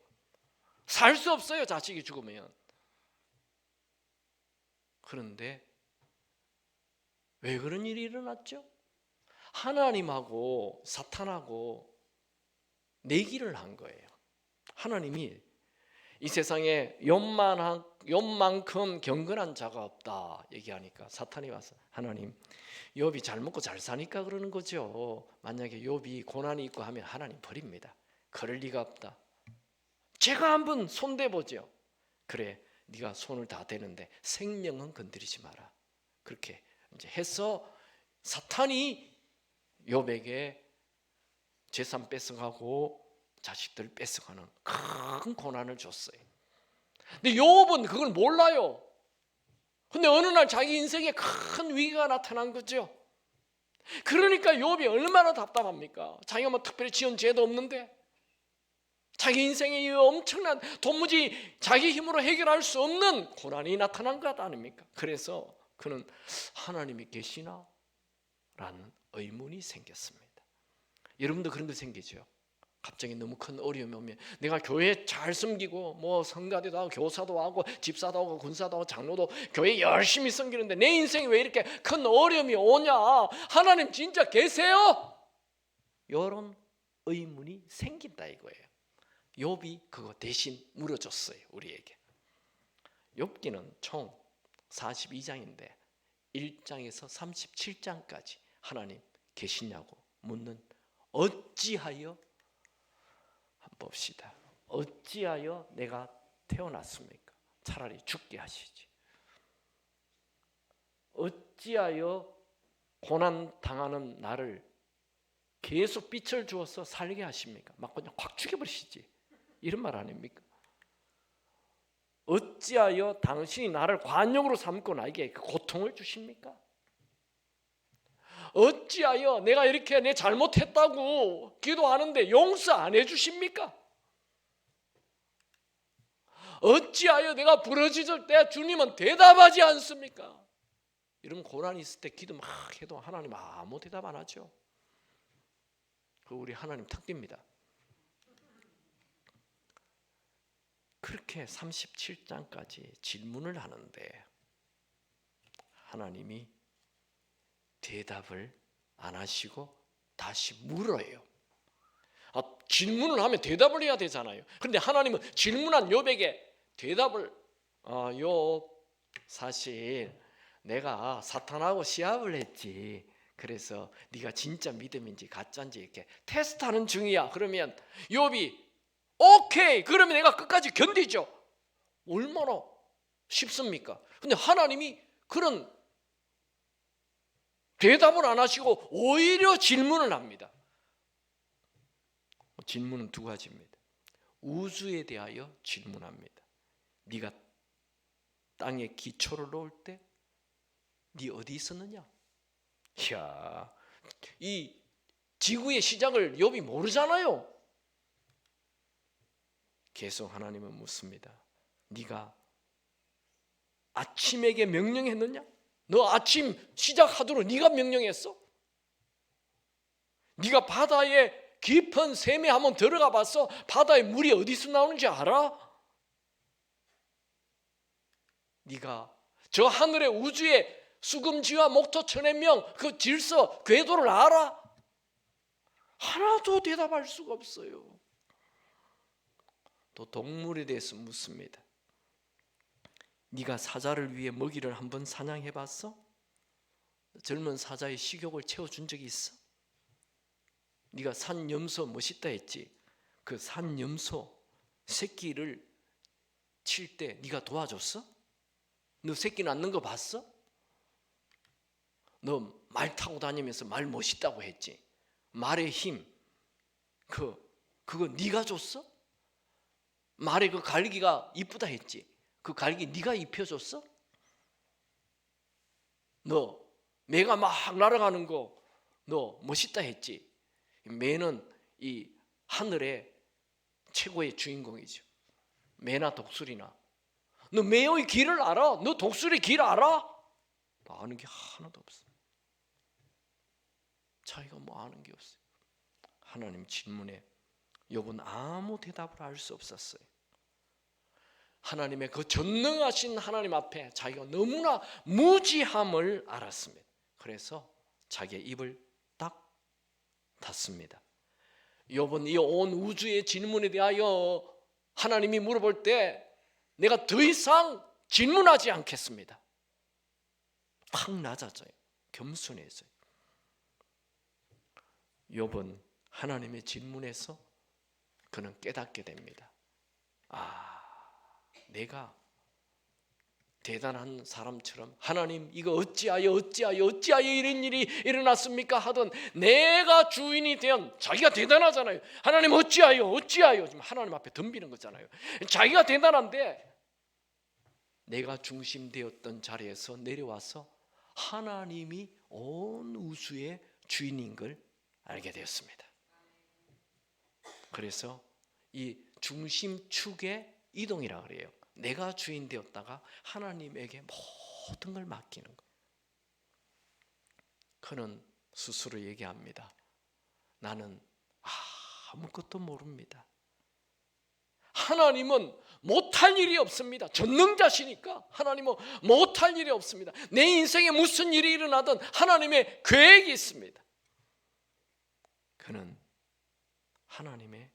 살 수 없어요, 자식이 죽으면. 그런데 왜 그런 일이 일어났죠? 하나님하고 사탄하고 내기를 한 거예요. 하나님이 이 세상에 욥만큼 경건한 자가 없다 얘기하니까 사탄이 와서 하나님, 욥이 잘 먹고 잘 사니까 그러는 거죠. 만약에 욥이 고난이 있고 하면 하나님 버립니다. 그럴 리가 없다. 제가 한번 손대보죠. 그래, 네가 손을 다 대는데 생명은 건드리지 마라. 그렇게 이제 해서 사탄이 욥에게 재산 뺏어가고 자식들 뺏어가는 큰 고난을 줬어요. 근데 욥은 그걸 몰라요. 근데 어느 날 자기 인생에 큰 위기가 나타난 거죠. 그러니까 욥이 얼마나 답답합니까? 자기가 뭐 특별히 지은 죄도 없는데 자기 인생에 이 엄청난 도무지 자기 힘으로 해결할 수 없는 고난이 나타난 것 아닙니까? 그래서 그는 하나님이 계시나? 라는 의문이 생겼습니다. 여러분도 그런 거 생기죠? 갑자기 너무 큰 어려움이 오면 내가 교회 잘 섬기고 뭐 성가대도 하고 교사도 하고 집사도 하고 군사도 하고 장로도 교회 열심히 섬기는데 내 인생에 왜 이렇게 큰 어려움이 오냐? 하나님 진짜 계세요? 이런 의문이 생긴다 이거예요. 욥이 그거 대신 물어줬어요, 우리에게. 욥기는 총 42장인데 1장에서 37장까지 하나님 계시냐고 묻는 어찌하여 한번 봅시다. 어찌하여 내가 태어났습니까? 차라리 죽게 하시지. 어찌하여 고난 당하는 나를 계속 빛을 주어서 살게 하십니까? 막 그냥 확 죽여버리시지. 이런 말 아닙니까? 어찌하여 당신이 나를 관용으로 삼고 나에게 그 고통을 주십니까? 어찌하여 내가 이렇게 내 잘못했다고 기도하는데 용서 안 해주십니까? 어찌하여 내가 부르짖을 때 주님은 대답하지 않습니까? 이런 고난이 있을 때 기도 막 해도 하나님 아무 대답 안 하죠. 그 우리 하나님 특기입니다. 그렇게 37장까지 질문을 하는데 하나님이 대답을 안 하시고 다시 물어요. 질문을 하면 대답을 해야 되잖아요. 그런데 하나님은 질문한 욥에게 대답을 욥 사실 내가 사탄하고 시합을 했지. 그래서 네가 진짜 믿음인지 가짜인지 이렇게 테스트하는 중이야. 그러면 욥이 오케이, 그러면 내가 끝까지 견디죠. 얼마나 쉽습니까? 근데 하나님이 그런 대답을 안 하시고 오히려 질문을 합니다. 질문은 두 가지입니다. 우주에 대하여 질문합니다. 네가 땅에 기초를 놓을 때 네 어디 있었느냐? 이야, 이 지구의 시작을 욥이 모르잖아요. 계속 하나님은 묻습니다. 네가 아침에게 명령했느냐? 너 아침 시작하도록 네가 명령했어? 네가 바다에 깊은 샘에 한번 들어가 봤어? 바다에 물이 어디서 나오는지 알아? 네가 저 하늘의 우주의 수금지와 목토 천해명 그 질서 궤도를 알아? 하나도 대답할 수가 없어요. 또 동물에 대해서 묻습니다. 네가 사자를 위해 먹이를 한번 사냥해 봤어? 젊은 사자의 식욕을 채워준 적이 있어? 네가 산염소 멋있다 했지? 그 산염소 새끼를 칠 때 네가 도와줬어? 너 새끼 낳는 거 봤어? 너 말 타고 다니면서 말 멋있다고 했지? 말의 힘 그거 네가 줬어? 말의 그 갈기가 이쁘다 했지? 그 갈기 네가 입혀줬어? 너 매가 막 날아가는 거 너 멋있다 했지? 매는 이 하늘의 최고의 주인공이죠. 매나 독수리나. 너 매의 길을 알아? 너 독수리 길 알아? 아는 게 하나도 없어. 자기가 뭐 아는 게 없어요. 하나님 질문에 욥은 아무 대답을 할 수 없었어요. 하나님의 그 전능하신 하나님 앞에 자기가 너무나 무지함을 알았습니다. 그래서 자기의 입을 딱 닫습니다. 욥은 이 온 우주의 질문에 대하여 하나님이 물어볼 때 내가 더 이상 질문하지 않겠습니다. 확 낮아져요. 겸손해져요. 욥은 하나님의 질문에서 그는 깨닫게 됩니다. 내가 대단한 사람처럼 하나님 이거 어찌하여 이런 일이 일어났습니까 하던 내가 주인이 된 자기가 대단하잖아요. 하나님 어찌하여 지금 하나님 앞에 덤비는 거잖아요. 자기가 대단한데 내가 중심되었던 자리에서 내려와서 하나님이 온 우주의 주인인 걸 알게 되었습니다. 그래서 이 중심축의 이동이라 그래요. 내가 주인 되었다가 하나님에게 모든 걸 맡기는 거예요. 그는 스스로 얘기합니다. 나는 아무것도 모릅니다. 하나님은 못할 일이 없습니다. 전능자시니까 하나님은 못할 일이 없습니다. 내 인생에 무슨 일이 일어나든 하나님의 계획이 있습니다. 그는 하나님의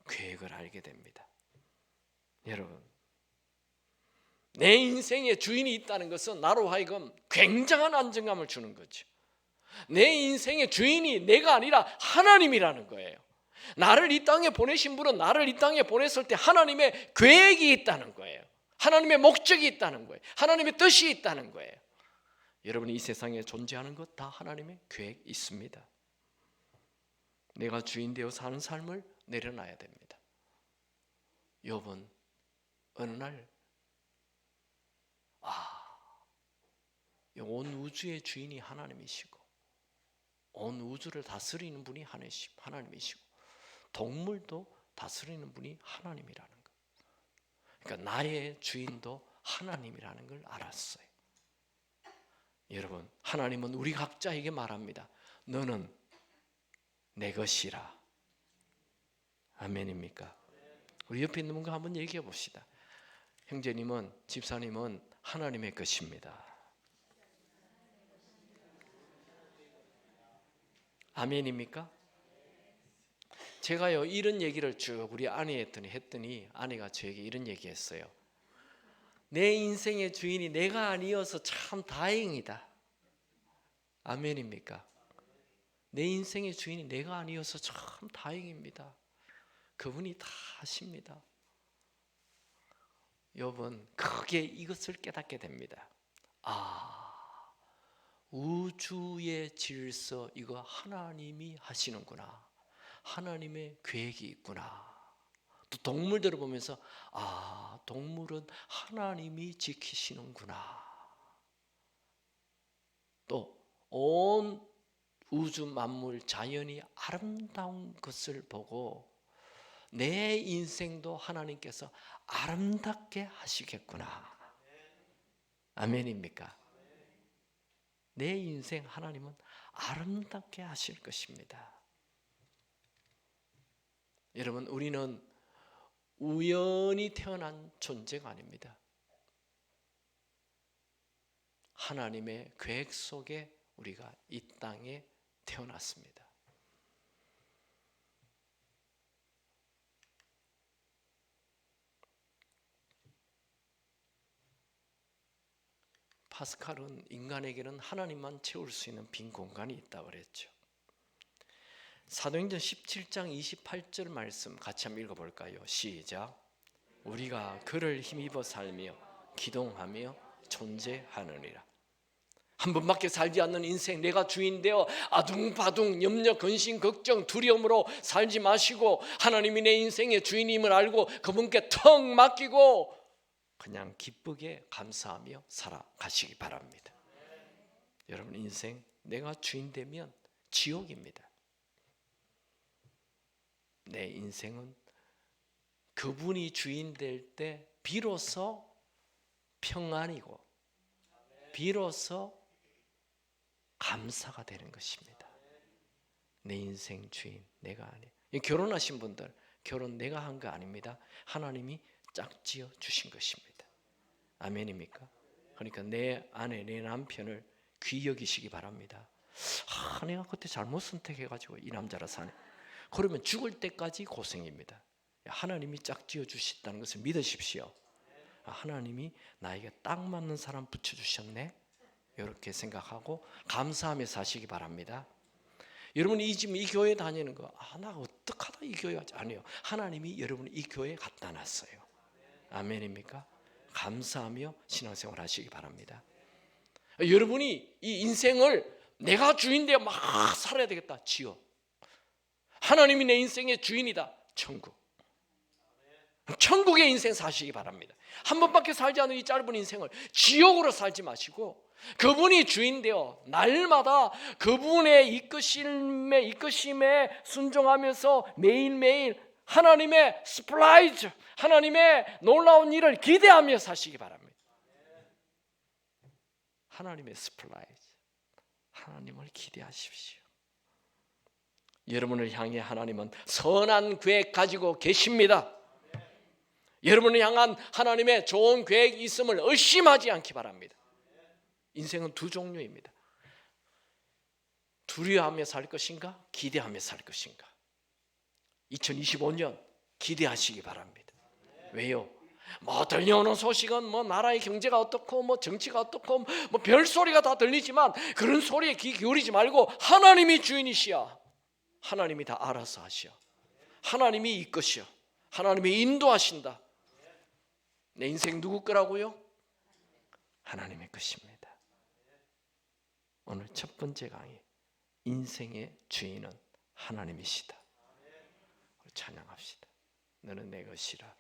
계획을 알게 됩니다. 여러분, 내 인생에 주인이 있다는 것은 나로 하여금 굉장한 안정감을 주는 거죠. 내 인생의 주인이 내가 아니라 하나님이라는 거예요. 나를 이 땅에 보내신 분은 나를 이 땅에 보냈을 때 하나님의 계획이 있다는 거예요. 하나님의 목적이 있다는 거예요. 하나님의 뜻이 있다는 거예요. 여러분이 이 세상에 존재하는 것 다 하나님의 계획이 있습니다. 내가 주인 되어 사는 삶을 내려놔야 됩니다. 욥은 어느 날 온 우주의 주인이 하나님이시고 온 우주를 다스리는 분이 하나님이시고 동물도 다스리는 분이 하나님이라는 것. 그러니까 나의 주인도 하나님이라는 걸 알았어요. 여러분, 하나님은 우리 각자에게 말합니다. 너는 내 것이라. 아멘입니까? 우리 옆에 있는 분과 한번 얘기해 봅시다. 형제님은, 집사님은 하나님의 것입니다. 아멘입니까? 제가요 이런 얘기를 쭉 우리 아내한테 했더니 아내가 저에게 이런 얘기했어요. 내 인생의 주인이 내가 아니어서 참 다행이다. 아멘입니까? 내 인생의 주인이 내가 아니어서 참 다행입니다. 그분이 다 하십니다. 욥은 크게 이것을 깨닫게 됩니다. 우주의 질서 이거 하나님이 하시는구나. 하나님의 계획이 있구나. 또 동물들을 보면서 동물은 하나님이 지키시는구나. 또 온 우주 만물 자연이 아름다운 것을 보고 내 인생도 하나님께서 아름답게 하시겠구나. 아멘입니까? 내 인생 하나님은 아름답게 하실 것입니다. 여러분, 우리는 우연히 태어난 존재가 아닙니다. 하나님의 계획 속에 우리가 이 땅에 태어났습니다. 파스칼은 인간에게는 하나님만 채울 수 있는 빈 공간이 있다고 그랬죠. 사도행전 17장 28절 말씀 같이 한번 읽어볼까요? 시작. 우리가 그를 힘입어 살며 기동하며 존재하느니라. 한 번밖에 살지 않는 인생, 내가 주인 되어 아둥바둥 염려, 근심, 걱정, 두려움으로 살지 마시고 하나님이 내 인생의 주인임을 알고 그분께 턱 맡기고 그냥 기쁘게 감사하며 살아가시기 바랍니다. 여러분, 인생 내가 주인 되면 지옥입니다. 내 인생은 그분이 주인 될 때 비로소 평안이고 비로소 감사가 되는 것입니다. 내 인생 주인 내가 아니에요. 결혼하신 분들 결혼 내가 한 거 아닙니다. 하나님이 짝지어 주신 것입니다. 아멘입니까? 그러니까 내 아내, 내 남편을 귀히 여기시기 바랍니다. 내가 그때 잘못 선택해가지고 이 남자라 사네. 그러면 죽을 때까지 고생입니다. 하나님이 짝지어 주셨다는 것을 믿으십시오. 하나님이 나에게 딱 맞는 사람 붙여주셨네, 이렇게 생각하고 감사하며 사시기 바랍니다. 여러분 지금 이 교회 다니는 거, 나 어떡하다 이 교회 하지? 아니요, 하나님이 여러분을 이 교회에 갖다 놨어요. 아멘입니까? 감사하며 신앙생활 하시기 바랍니다. 여러분이 이 인생을 내가 주인되어 막 살아야 되겠다, 지옥. 하나님이 내 인생의 주인이다, 천국. 천국의 인생 사시기 바랍니다. 한 번밖에 살지 않은 이 짧은 인생을 지옥으로 살지 마시고 그분이 주인되어 날마다 그분의 이끄심에 순종하면서 매일매일 하나님의 스프라이즈, 하나님의 놀라운 일을 기대하며 사시기 바랍니다. 하나님의 스프라이즈, 하나님을 기대하십시오. 여러분을 향해 하나님은 선한 계획 가지고 계십니다. 여러분을 향한 하나님의 좋은 계획이 있음을 의심하지 않기 바랍니다. 인생은 두 종류입니다. 두려워하며 살 것인가, 기대하며 살 것인가. 2025년 기대하시기 바랍니다. 왜요? 들려오는 소식은 나라의 경제가 어떻고 정치가 어떻고 별소리가 다 들리지만 그런 소리에 귀 기울이지 말고 하나님이 주인이시여, 하나님이 다 알아서 하시오, 하나님이 이끄시오, 하나님이 인도하신다. 내 인생 누구 거라고요? 하나님의 것입니다. 오늘 첫 번째 강의, 인생의 주인은 하나님이시다. 찬양합시다. 너는 내 것이라.